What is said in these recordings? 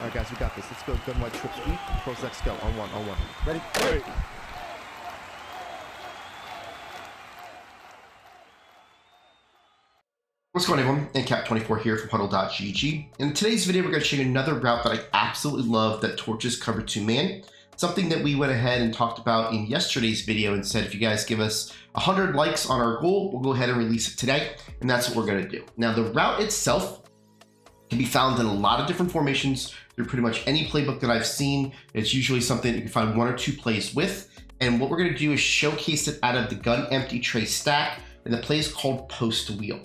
All right, guys, we got this. Let's go. Gun white trip sweep. Pros X go. On one. On one. Ready? Ready. What's going on, everyone? NCap24 here from HuddleGG. In today's video, we're going to show you another route that I absolutely love that torches cover 2-man. Something that we went ahead and talked about in yesterday's video and said if you guys give us 100 likes on our goal, we'll go ahead and release it today. And that's what we're going to do. Now, the route itself can be found in a lot of different formations through pretty much any playbook that I've seen. It's usually something you can find one or two plays with. And what we're going to do is showcase it out of the gun empty tray stack. And the play is called post wheel.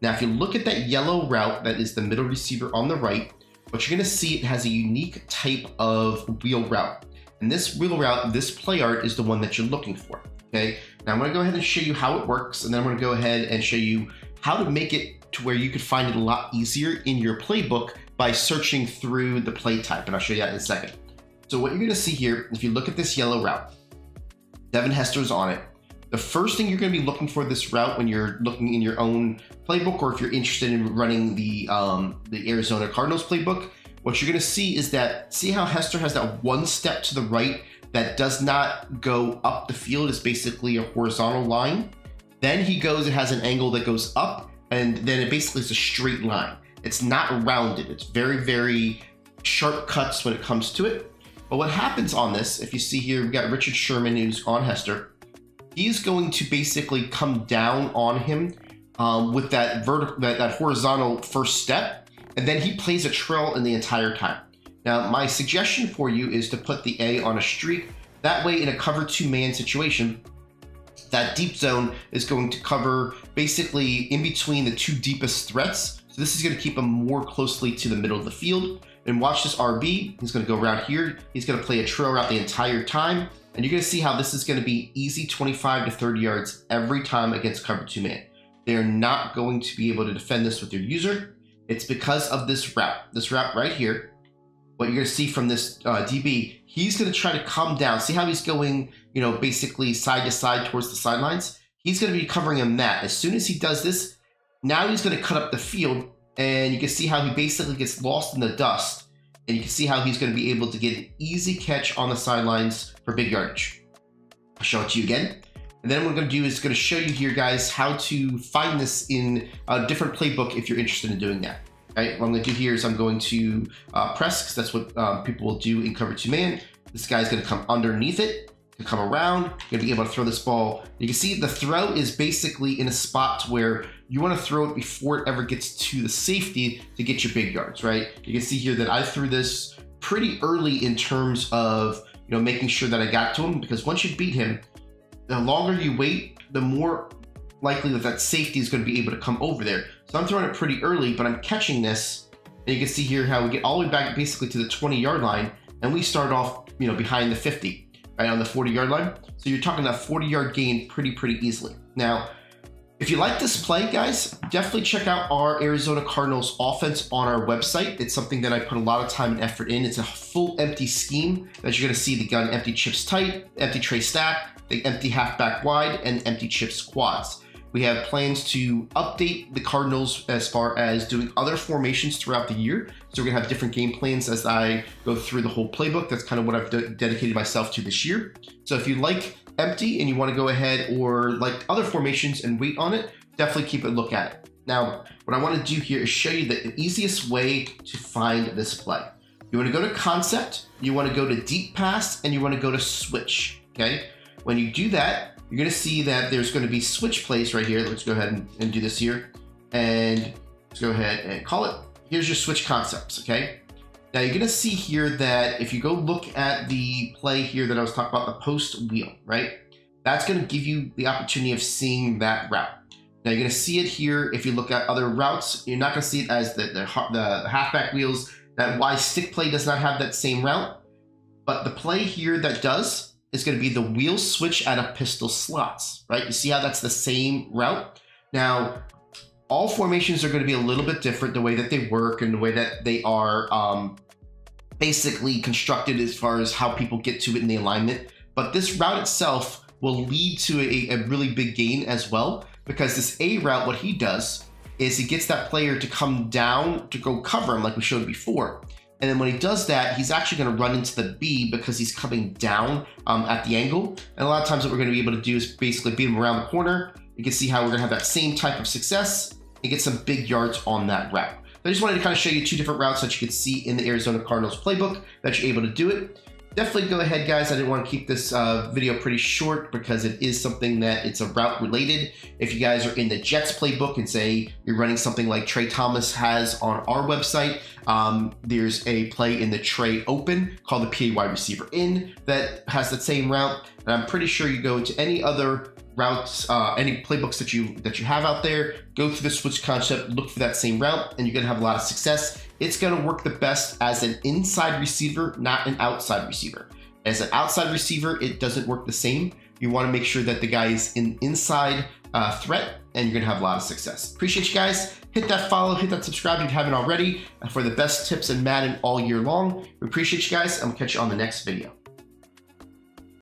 Now, if you look at that yellow route, that is the middle receiver on the right, what you're going to see, it has a unique type of wheel route. And this wheel route, this play art is the one that you're looking for. Okay. Now I'm going to go ahead and show you how it works. And then I'm going to go ahead and show you how to make it to where you could find it a lot easier in your playbook by searching through the play type. And I'll show you that in a second. So what you're going to see here, if you look at this yellow route, Devin Hester's on it. The first thing you're going to be looking for this route when you're looking in your own playbook, or if you're interested in running the Arizona Cardinals playbook, what you're going to see is that, see how Hester has that one step to the right that does not go up the field, is basically a horizontal line. Then he goes, it has an angle that goes up, and then it basically is a straight line. It's not rounded. It's very, very sharp cuts when it comes to it. But what happens on this, if you see here, we've got Richard Sherman who's on Hester. He's going to basically come down on him with that horizontal first step, and then he plays a trail in the entire time. Now, my suggestion for you is to put the A on a streak. That way, in a cover 2-man situation, that deep zone is going to cover basically in between the two deepest threats. So this is going to keep him more closely to the middle of the field. And watch this RB. He's going to go around here. He's going to play a trail route the entire time. And you're going to see how this is going to be easy 25 to 30 yards every time against cover 2-man. They're not going to be able to defend this with their user. It's because of this route right here. What you're going to see from this DB, he's going to try to come down. See how he's going, you know, basically side to side towards the sidelines? He's going to be covering him that. As soon as he does this, now he's going to cut up the field, and you can see how he basically gets lost in the dust. And you can see how he's going to be able to get an easy catch on the sidelines for big yardage. I'll show it to you again. And then what I'm going to do is going to show you here, guys, how to find this in a different playbook if you're interested in doing that. Right? What I'm going to do here is I'm going to press, because that's what people will do in cover 2-man. This guy's going to come underneath it, to come around. You're going to be able to throw this ball. You can see the throw is basically in a spot where you want to throw it before it ever gets to the safety to get your big yards, right? You can see here that I threw this pretty early in terms of, you know, making sure that I got to him, because once you beat him, the longer you wait, the more likely that that safety is going to be able to come over there. So I'm throwing it pretty early, but I'm catching this, and you can see here how we get all the way back basically to the 20-yard line, and we start off, you know, behind the 50, right on the 40-yard line. So you're talking that 40-yard gain pretty easily. Now, if you like this play, guys, definitely check out our Arizona Cardinals offense on our website. It's something that I put a lot of time and effort in. It's a full empty scheme that you're going to see: the gun empty chips tight, empty tray stack, the empty halfback wide, and empty chips quads. We have plans to update the Cardinals as far as doing other formations throughout the year. So we're gonna have different game plans as I go through the whole playbook. That's kind of what I've dedicated myself to this year. So if you like empty and you want to go ahead, or like other formations and wait on it, definitely keep a look at it. Now, what I want to do here is show you the easiest way to find this play. You want to go to concept, you want to go to deep pass, and you want to go to switch. Okay. When you do that, you're going to see that there's going to be switch plays right here. Let's go ahead and do this here. And let's go ahead and call it. Here's your switch concepts, okay? Now you're going to see here that if you go look at the play here that I was talking about, the post wheel, right? That's going to give you the opportunity of seeing that route. Now you're going to see it here. If you look at other routes, you're not going to see it as the halfback wheels. That Y stick play does not have that same route. But the play here that does is going to be the wheel switch out of pistol slots, right? You see how that's the same route? Now, all formations are going to be a little bit different, the way that they work and the way that they are basically constructed as far as how people get to it in the alignment. But this route itself will lead to a really big gain as well, because this A route, what he does is he gets that player to come down to go cover him like we showed before. And then when he does that, he's actually going to run into the B because he's coming down at the angle. And a lot of times what we're going to be able to do is basically beat him around the corner. You can see how we're going to have that same type of success and get some big yards on that route. I just wanted to kind of show you two different routes that you could see in the Arizona Cardinals playbook that you're able to do it. Definitely go ahead, guys. I didn't want to keep this video pretty short because it is something that it's a route related. If you guys are in the Jets playbook and say you're running something like Trey Thomas has on our website, there's a play in the Trey Open called the PA wide receiver in that has the same route. And I'm pretty sure you go to any other routes, any playbooks that you have out there, go through the switch concept, look for that same route, and you're gonna have a lot of success. It's gonna work the best as an inside receiver, not an outside receiver. As an outside receiver, it doesn't work the same. You wanna make sure that the guy is an inside threat, and you're gonna have a lot of success. Appreciate you guys. Hit that follow, hit that subscribe if you haven't already for the best tips in Madden all year long. We appreciate you guys, and we'll catch you on the next video.